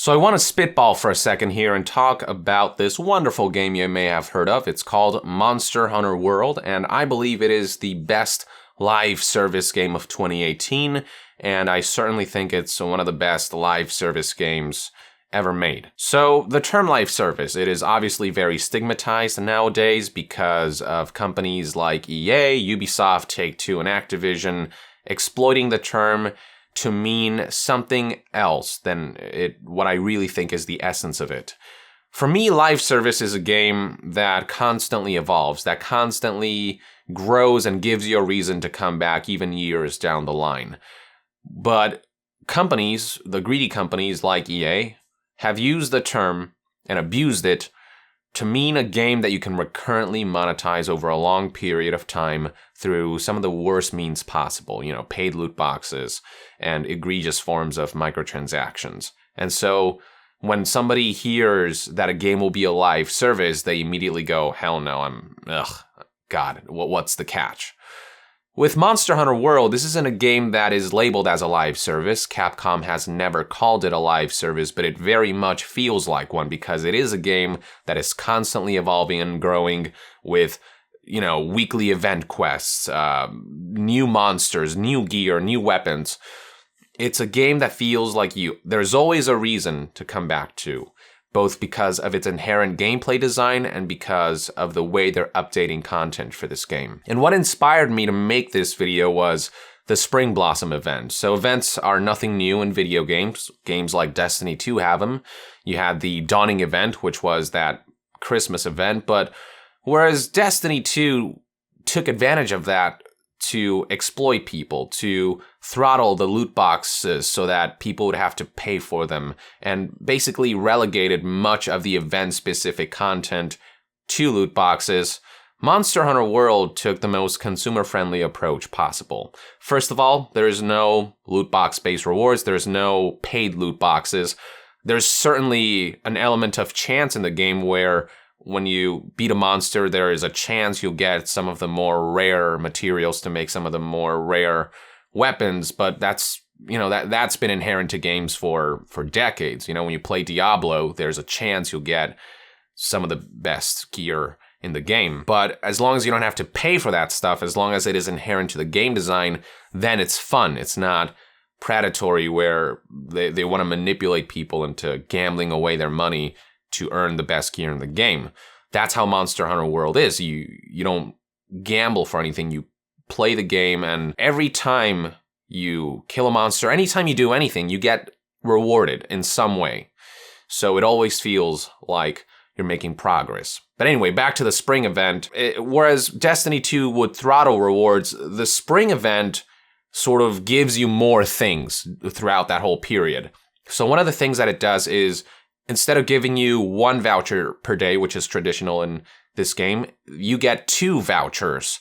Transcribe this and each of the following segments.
So I want to spitball for a second here and talk about this wonderful game you may have heard of. It's called Monster Hunter World, and I believe it is the best live service game of 2018, and I certainly think it's one of the best live service games ever made. So the term live service, it is obviously very stigmatized nowadays because of companies like EA, Ubisoft, Take-Two, and Activision exploiting the term to mean something else than what I really think is the essence of it. For me, live service is a game that constantly evolves, that constantly grows and gives you a reason to come back even years down the line. But companies, the greedy companies like EA, have used the term and abused it to mean a game that you can recurrently monetize over a long period of time through some of the worst means possible, paid loot boxes and egregious forms of microtransactions. And so when somebody hears that a game will be a live service, they immediately go, hell no, God, what's the catch? With Monster Hunter World, this isn't a game that is labeled as a live service. Capcom has never called it a live service, but it very much feels like one because it is a game that is constantly evolving and growing with, weekly event quests, new monsters, new gear, new weapons. It's a game that feels like there's always a reason to come back to, both because of its inherent gameplay design and because of the way they're updating content for this game. And what inspired me to make this video was the Spring Blossom event. So events are nothing new in video games. Games like Destiny 2 have them. You had the Dawning event, which was that Christmas event, but whereas Destiny 2 took advantage of that to exploit people, to throttle the loot boxes so that people would have to pay for them, and basically relegated much of the event-specific content to loot boxes, Monster Hunter World took the most consumer-friendly approach possible. First of all, there is no loot box-based rewards, there's no paid loot boxes. There's certainly an element of chance in the game where when you beat a monster, there is a chance you'll get some of the more rare materials to make some of the more rare weapons, but that's been inherent to games for decades. When you play Diablo, there's a chance you'll get some of the best gear in the game. But as long as you don't have to pay for that stuff, as long as it is inherent to the game design, then it's fun. It's not predatory where they want to manipulate people into gambling away their money to earn the best gear in the game. That's how Monster Hunter World is. You don't gamble for anything. You play the game, and every time you kill a monster, anytime you do anything, you get rewarded in some way. So it always feels like you're making progress. But anyway, back to the Spring event. Whereas Destiny 2 would throttle rewards, the Spring event sort of gives you more things throughout that whole period. So one of the things that it does is, instead of giving you one voucher per day, which is traditional in this game, you get 2 vouchers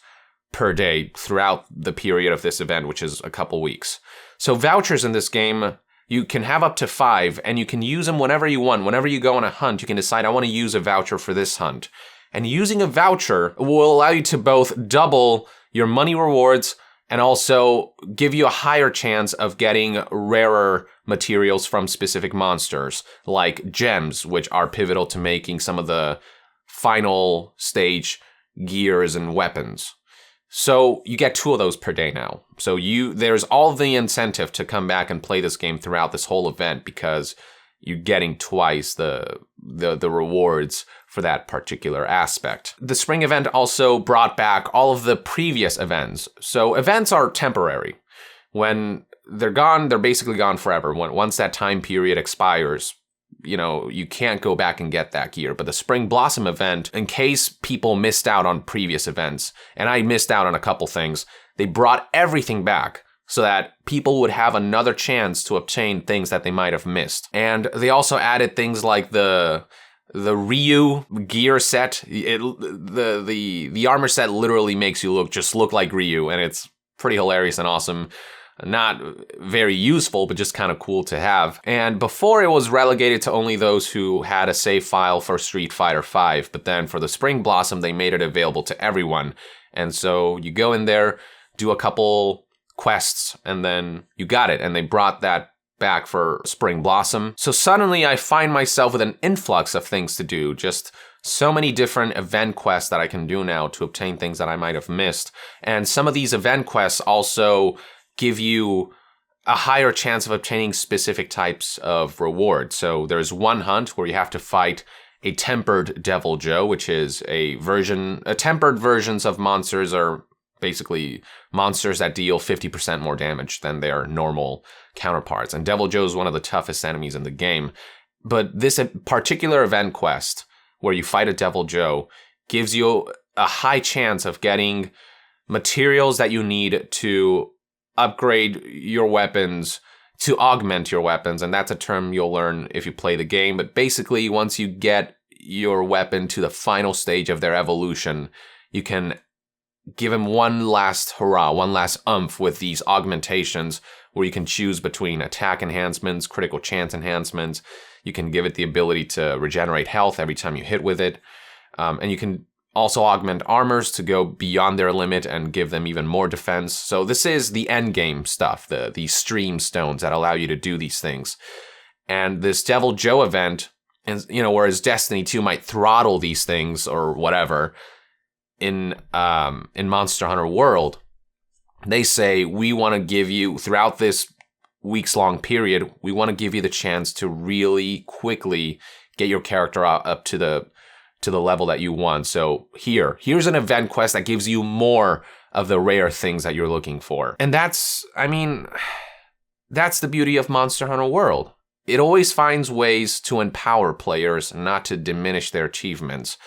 per day throughout the period of this event, which is a couple weeks. So vouchers in this game, you can have up to 5, and you can use them whenever you want. Whenever you go on a hunt, you can decide, I want to use a voucher for this hunt. And using a voucher will allow you to both double your money rewards and also give you a higher chance of getting rarer materials from specific monsters, like gems, which are pivotal to making some of the final stage gears and weapons. So you get 2 of those per day now. So there's all the incentive to come back and play this game throughout this whole event because you're getting twice the rewards for that particular aspect. The Spring event also brought back all of the previous events. So events are temporary. When they're gone, they're basically gone forever. Once that time period expires, you can't go back and get that gear. But the Spring Blossom event, in case people missed out on previous events, and I missed out on a couple things, they brought everything back so that people would have another chance to obtain things that they might have missed. And they also added things like the Ryu gear set. The armor set literally makes you look like Ryu, and it's pretty hilarious and awesome. Not very useful, but just kind of cool to have. And before, it was relegated to only those who had a save file for Street Fighter V, but then for the Spring Blossom, they made it available to everyone. And so you go in there, do a couple quests, and then you got it. And they brought that back for Spring Blossom. So suddenly I find myself with an influx of things to do, just so many different event quests that I can do now to obtain things that I might have missed. And some of these event quests also give you a higher chance of obtaining specific types of rewards. So there's one hunt where you have to fight a tempered Deviljho, which is tempered versions of monsters are basically monsters that deal 50% more damage than their normal counterparts. And Deviljho is one of the toughest enemies in the game. But this particular event quest, where you fight a Deviljho, gives you a high chance of getting materials that you need to upgrade your weapons, to augment your weapons, and that's a term you'll learn if you play the game. But basically, once you get your weapon to the final stage of their evolution, you can give him one last hurrah, one last oomph with these augmentations, where you can choose between attack enhancements, critical chance enhancements. You can give it the ability to regenerate health every time you hit with it. And you can also augment armors to go beyond their limit and give them even more defense. So this is the end game stuff, the stream stones that allow you to do these things. And this Deviljho event, whereas Destiny 2 might throttle these things or whatever, in Monster Hunter World, they say, we want to give you, throughout this weeks-long period, we want to give you the chance to really quickly get your character up to the level that you want. So here's an event quest that gives you more of the rare things that you're looking for. And that's the beauty of Monster Hunter World. It always finds ways to empower players, not to diminish their achievements.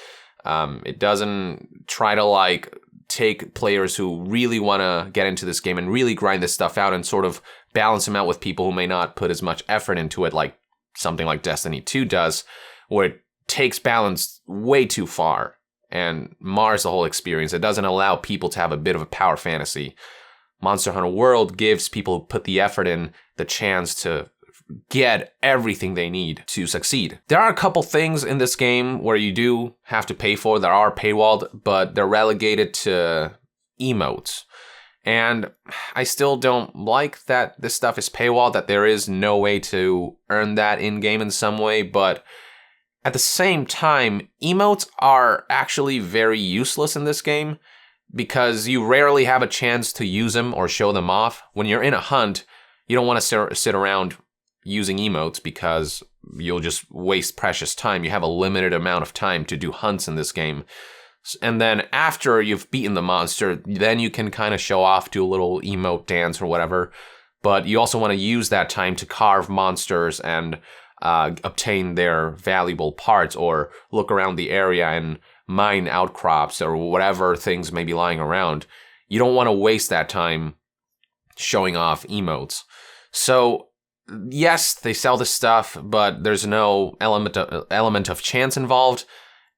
It doesn't try to take players who really want to get into this game and really grind this stuff out and sort of balance them out with people who may not put as much effort into it, like something like Destiny 2 does, where it takes balance way too far and mars the whole experience. It doesn't allow people to have a bit of a power fantasy. Monster Hunter World gives people who put the effort in the chance to get everything they need to succeed. There are a couple things in this game where you do have to pay for. There are paywalled, but they're relegated to emotes. And I still don't like that this stuff is paywalled, that there is no way to earn that in-game in some way, but at the same time, emotes are actually very useless in this game because you rarely have a chance to use them or show them off. When you're in a hunt, you don't want to sit around using emotes because you'll just waste precious time. You have a limited amount of time to do hunts in this game. And then after you've beaten the monster, then you can kind of show off, do a little emote dance or whatever. But you also want to use that time to carve monsters and obtain their valuable parts, or look around the area and mine outcrops or whatever things may be lying around. You don't want to waste that time showing off emotes. So yes, they sell this stuff, but there's no element of chance involved,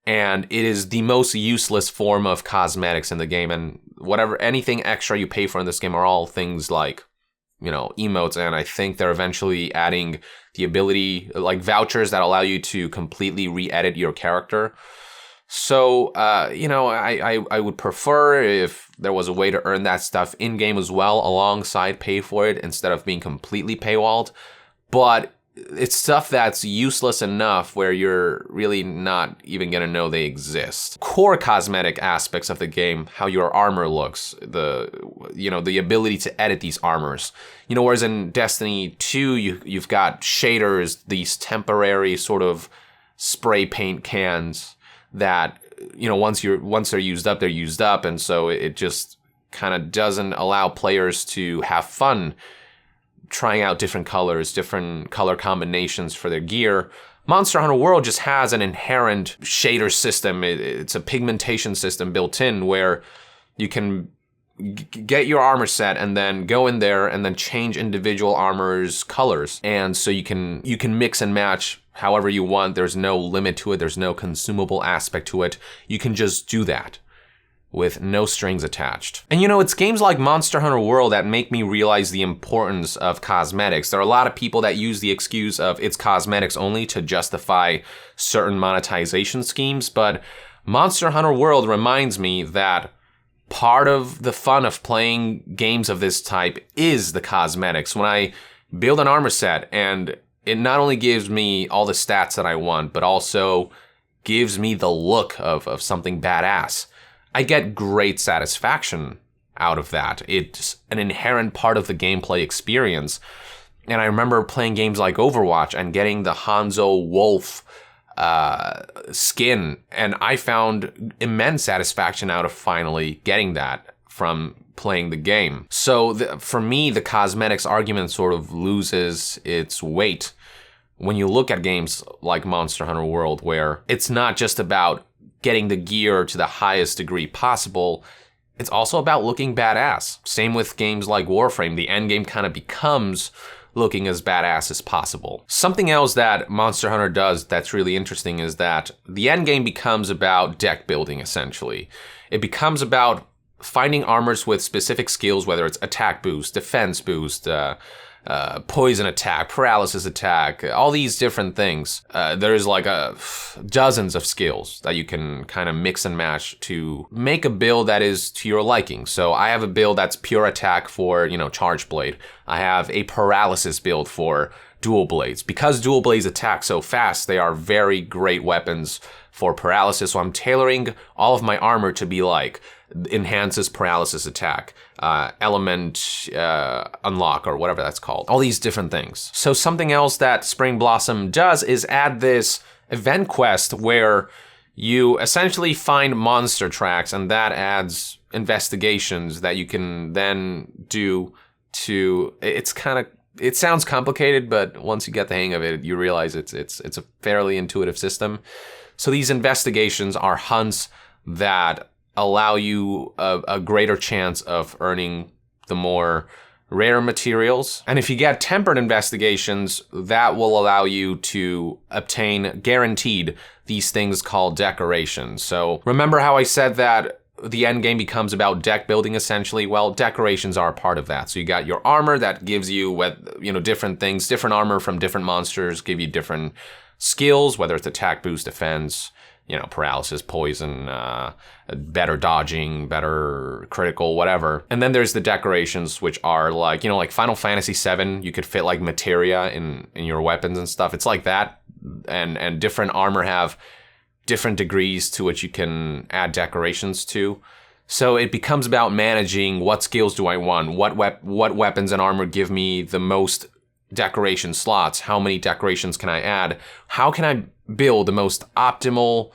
and it is the most useless form of cosmetics in the game. And anything extra you pay for in this game are all things like, emotes, and I think they're eventually adding the ability, like vouchers that allow you to completely re-edit your character. So, I would prefer if there was a way to earn that stuff in-game as well, alongside pay for it, instead of being completely paywalled. But it's stuff that's useless enough where you're really not even going to know they exist. Core cosmetic aspects of the game, how your armor looks, the ability to edit these armors. Whereas in Destiny 2, you've got shaders, these temporary sort of spray paint cans that, once they're used up, they're used up. And so it just kind of doesn't allow players to have fun trying out different colors, different color combinations for their gear. Monster Hunter World just has an inherent shader system. It's a pigmentation system built in where you can get your armor set and then go in there and then change individual armor's colors. And so you can mix and match however you want. There's no limit to it. There's no consumable aspect to it. You can just do that with no strings attached. And it's games like Monster Hunter World that make me realize the importance of cosmetics. There are a lot of people that use the excuse of it's cosmetics only to justify certain monetization schemes, but Monster Hunter World reminds me that part of the fun of playing games of this type is the cosmetics. When I build an armor set, and it not only gives me all the stats that I want, but also gives me the look of something badass. I get great satisfaction out of that. It's an inherent part of the gameplay experience. And I remember playing games like Overwatch and getting the Hanzo Wolf skin, and I found immense satisfaction out of finally getting that from playing the game. So for me, the cosmetics argument sort of loses its weight when you look at games like Monster Hunter World, where it's not just about getting the gear to the highest degree possible, it's also about looking badass. Same with games like Warframe. The endgame kind of becomes looking as badass as possible. Something else that Monster Hunter does that's really interesting is that the endgame becomes about deck building, essentially. It becomes about finding armors with specific skills, whether it's attack boost, defense boost, poison attack, paralysis attack, all these different things. There's like dozens of skills that you can kind of mix and match to make a build that is to your liking. So I have a build that's pure attack for, Charge Blade. I have a paralysis build for Dual Blades. Because Dual Blades attack so fast, they are very great weapons for paralysis. So I'm tailoring all of my armor to be like enhances paralysis attack, element unlock, or whatever that's called. All these different things. So something else that Spring Blossom does is add this event quest where you essentially find monster tracks, and that adds investigations that you can then do to, it sounds complicated, but once you get the hang of it, you realize it's a fairly intuitive system. So these investigations are hunts that allow you a greater chance of earning the more rare materials. And if you get tempered investigations, that will allow you to obtain guaranteed these things called decorations. So remember how I said that the end game becomes about deck building essentially? Well, decorations are a part of that. So you got your armor that gives you different things, different armor from different monsters give you different skills, whether it's attack, boost, defense, paralysis, poison, better dodging, better critical, whatever. And then there's the decorations, which are like Final Fantasy VII, you could fit like materia in your weapons and stuff. It's like that. And different armor have different degrees to which you can add decorations to. So it becomes about managing what skills do I want, what weapons and armor give me the most decoration slots, how many decorations can I add, how can I build the most optimal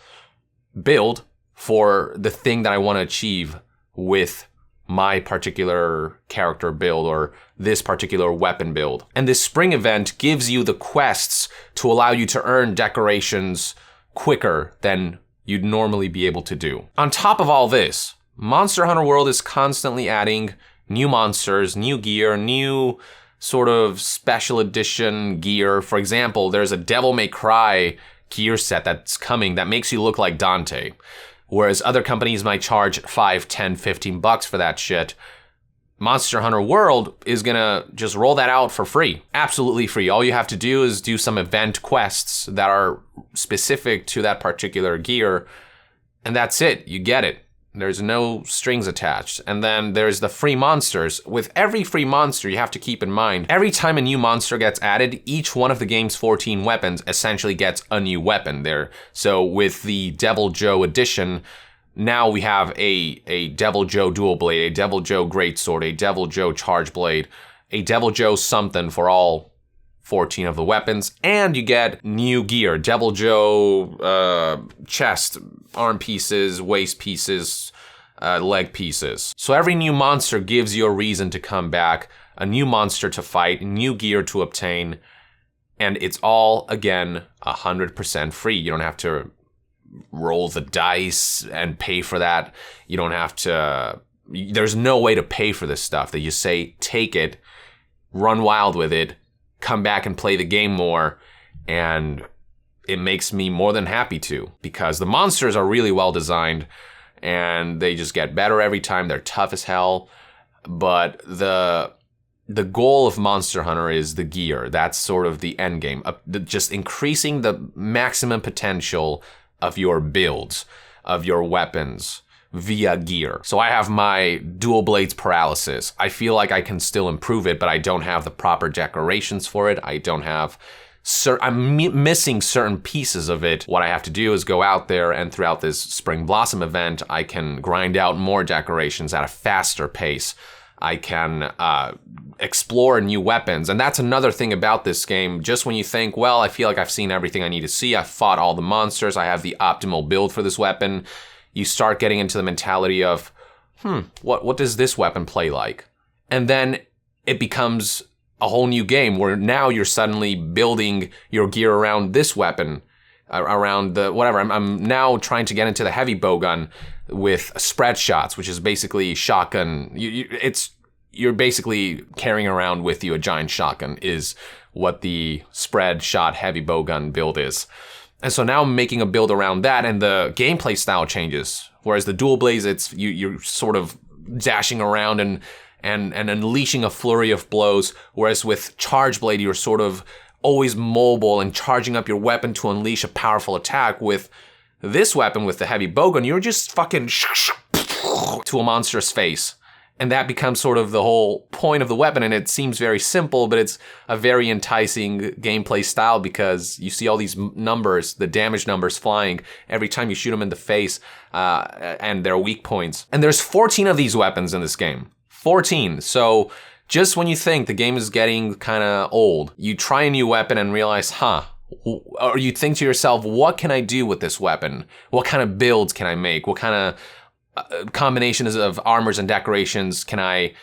build for the thing that I want to achieve with my particular character build or this particular weapon build. And this spring event gives you the quests to allow you to earn decorations quicker than you'd normally be able to do. On top of all this, Monster Hunter World is constantly adding new monsters, new gear, new sort of special edition gear. For example, there's a Devil May Cry gear set that's coming that makes you look like Dante. Whereas other companies might charge $5, $10, $15 for that shit. Monster Hunter World is gonna just roll that out for free. Absolutely free. All you have to do is do some event quests that are specific to that particular gear, and that's it. You get it. There's no strings attached. And then there's the free monsters. With every free monster, you have to keep in mind, every time a new monster gets added, each one of the game's 14 weapons essentially gets a new weapon there. So with the Deviljho edition, now we have a Deviljho Dual Blade, a Deviljho Greatsword, a Deviljho Charge Blade, a Deviljho something for all 14 of the weapons, and you get new gear, Deviljho chest, arm pieces, waist pieces, leg pieces. So every new monster gives you a reason to come back, a new monster to fight, new gear to obtain, and it's all, again, 100% free. You don't have to roll the dice and pay for that. You don't have to, there's no way to pay for this stuff that you say, take it, run wild with it, come back and play the game more, and it makes me more than happy to, because the monsters are really well designed and they just get better every time. They're tough as hell, but the goal of Monster Hunter is the gear. That's sort of the end game, just increasing the maximum potential of your builds, of your weapons, via gear. So I have my dual blades paralysis. I feel like I can still improve it, but I don't have the proper decorations for it. I don't have... I'm missing certain pieces of it. What I have to do is go out there, and throughout this Spring Blossom event, I can grind out more decorations at a faster pace. I can explore new weapons. And that's another thing about this game. Just when you think, well, I feel like I've seen everything I need to see. I've fought all the monsters. I have the optimal build for this weapon. You start getting into the mentality of, what does this weapon play like? And then it becomes a whole new game where now you're suddenly building your gear around this weapon, around the whatever. I'm now trying to get into the heavy bowgun with spread shots, which is basically shotgun. You're basically carrying around with you a giant shotgun is what the spread shot heavy bowgun build is. And so now I'm making a build around that, and the gameplay style changes. Whereas the dual blades, it's you're sort of dashing around and unleashing a flurry of blows, whereas with Charge Blade, you're sort of always mobile and charging up your weapon to unleash a powerful attack. With this weapon, with the heavy bowgun, you're just fucking to a monster's face. And that becomes sort of the whole point of the weapon, and it seems very simple, but it's a very enticing gameplay style because you see all these numbers, the damage numbers flying every time you shoot them in the face, and their weak points. And there's 14 of these weapons in this game. 14. So just when you think the game is getting kind of old, you try a new weapon and realize, or you think to yourself, what can I do with this weapon? What kind of builds can I make? What kind of combinations of armors and decorations can I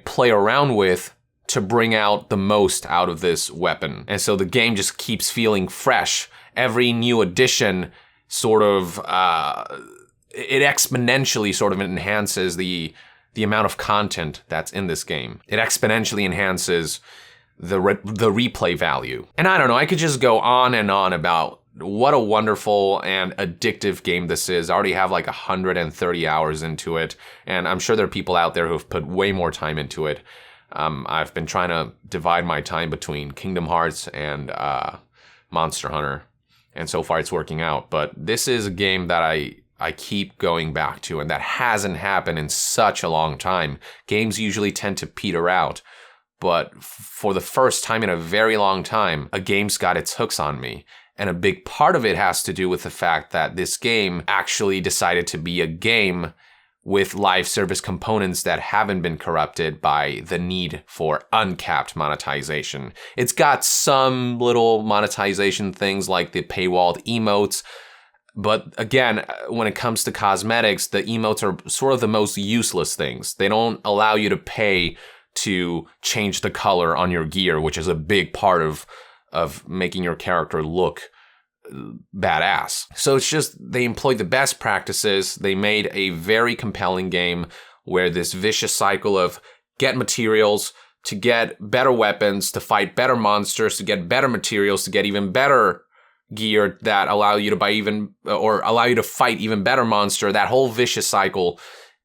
play around with to bring out the most out of this weapon? And so the game just keeps feeling fresh. Every new addition sort of, it exponentially sort of enhances the amount of content that's in this game. It exponentially enhances the replay value. And I don't know, I could just go on and on about what a wonderful and addictive game this is. I already have like 130 hours into it, and I'm sure there are people out there who have put way more time into it. I've been trying to divide my time between Kingdom Hearts and Monster Hunter, and so far it's working out. But this is a game that I keep going back to, and that hasn't happened in such a long time. Games usually tend to peter out, but for the first time in a very long time, a game's got its hooks on me. And a big part of it has to do with the fact that this game actually decided to be a game with live service components that haven't been corrupted by the need for uncapped monetization. It's got some little monetization things like the paywalled emotes, but again, when it comes to cosmetics, the emotes are sort of the most useless things. They don't allow you to pay to change the color on your gear, which is a big part of making your character look badass. So it's just, they employed the best practices. They made a very compelling game where this vicious cycle of get materials to get better weapons, to fight better monsters, to get better materials, to get even better gear that allow you to buy allow you to fight even better monster. That whole vicious cycle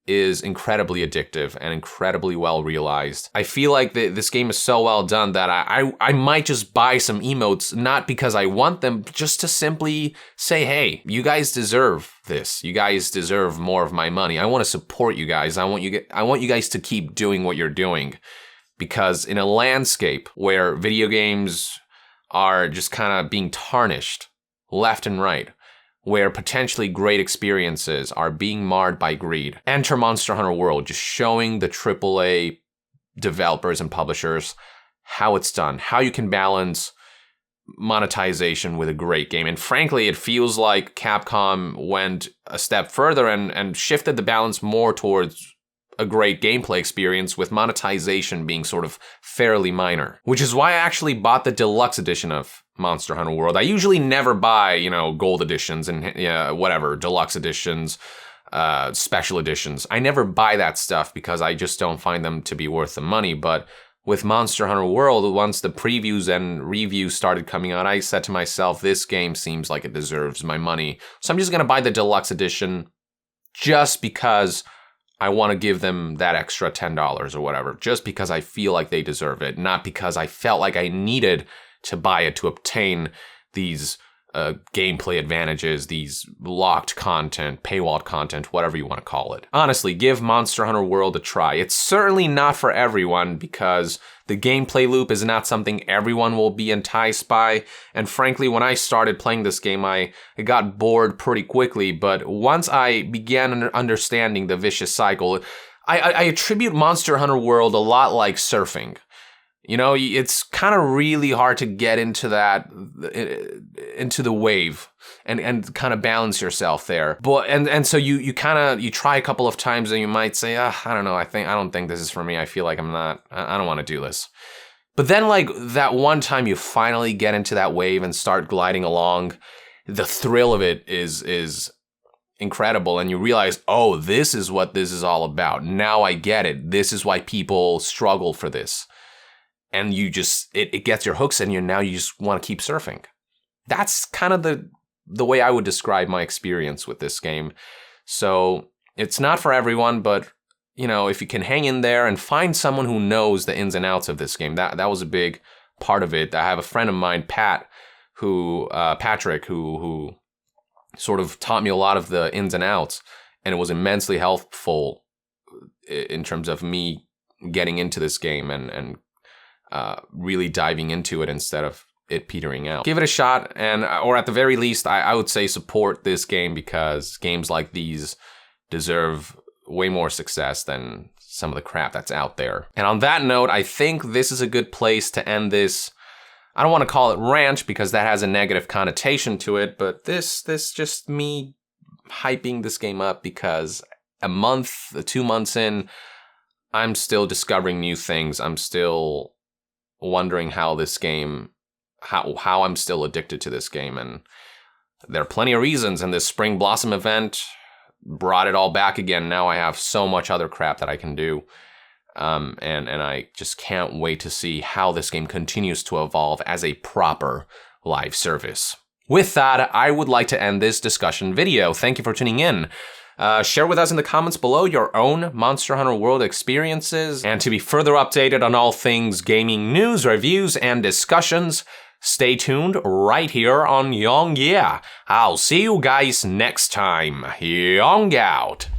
is incredibly addictive and incredibly well realized. I feel like this game is so well done that I might just buy some emotes, not because I want them, just to simply say, hey, you guys deserve this. You guys deserve more of my money. I want to support you guys. I want you guys to keep doing what you're doing, because in a landscape where video games are just kind of being tarnished left and right, where potentially great experiences are being marred by greed, enter Monster Hunter World, just showing the AAA developers and publishers how it's done, how you can balance monetization with a great game. And frankly, it feels like Capcom went a step further and shifted the balance more towards a great gameplay experience, with monetization being sort of fairly minor. Which is why I actually bought the deluxe edition of Monster Hunter World. I usually never buy, gold editions and deluxe editions, special editions. I never buy that stuff because I just don't find them to be worth the money. But with Monster Hunter World, once the previews and reviews started coming out, I said to myself, this game seems like it deserves my money. So I'm just going to buy the deluxe edition just because I want to give them that extra $10 or whatever, just because I feel like they deserve it, not because I felt like I needed to buy it to obtain these gameplay advantages, these locked content, paywalled content, whatever you want to call it. Honestly, give Monster Hunter World a try. It's certainly not for everyone because the gameplay loop is not something everyone will be enticed by. And frankly, when I started playing this game, I got bored pretty quickly. But once I began understanding the vicious cycle, I attribute Monster Hunter World a lot like surfing. You know, it's kind of really hard to get into the wave and kind of balance yourself there. But and so you try a couple of times and you might say, I don't know, I don't think this is for me. I feel like I don't want to do this. But then like that one time you finally get into that wave and start gliding along, the thrill of it is incredible, and you realize, oh, this is what this is all about. Now I get it. This is why people struggle for this. And you just, it gets your hooks in you, and now you just want to keep surfing. That's kind of the way I would describe my experience with this game. So it's not for everyone, but you know, if you can hang in there and find someone who knows the ins and outs of this game, that was a big part of it. I have a friend of mine, Patrick, who sort of taught me a lot of the ins and outs, and it was immensely helpful in terms of me getting into this game and really diving into it instead of it petering out. Give it a shot, or at the very least, I would say support this game because games like these deserve way more success than some of the crap that's out there. And on that note, I think this is a good place to end this. I don't want to call it rant because that has a negative connotation to it, but this just me hyping this game up because a month, 2 months in, I'm still discovering new things. I'm still wondering how this game, how I'm still addicted to this game. And there are plenty of reasons, and this Spring Blossom event brought it all back again. Now I have so much other crap that I can do. And I just can't wait to see how this game continues to evolve as a proper live service. With that, I would like to end this discussion video. Thank you for tuning in. Share with us in the comments below your own Monster Hunter World experiences. And to be further updated on all things gaming news, reviews, and discussions, stay tuned right here on Yong Yeah. I'll see you guys next time. Yong out.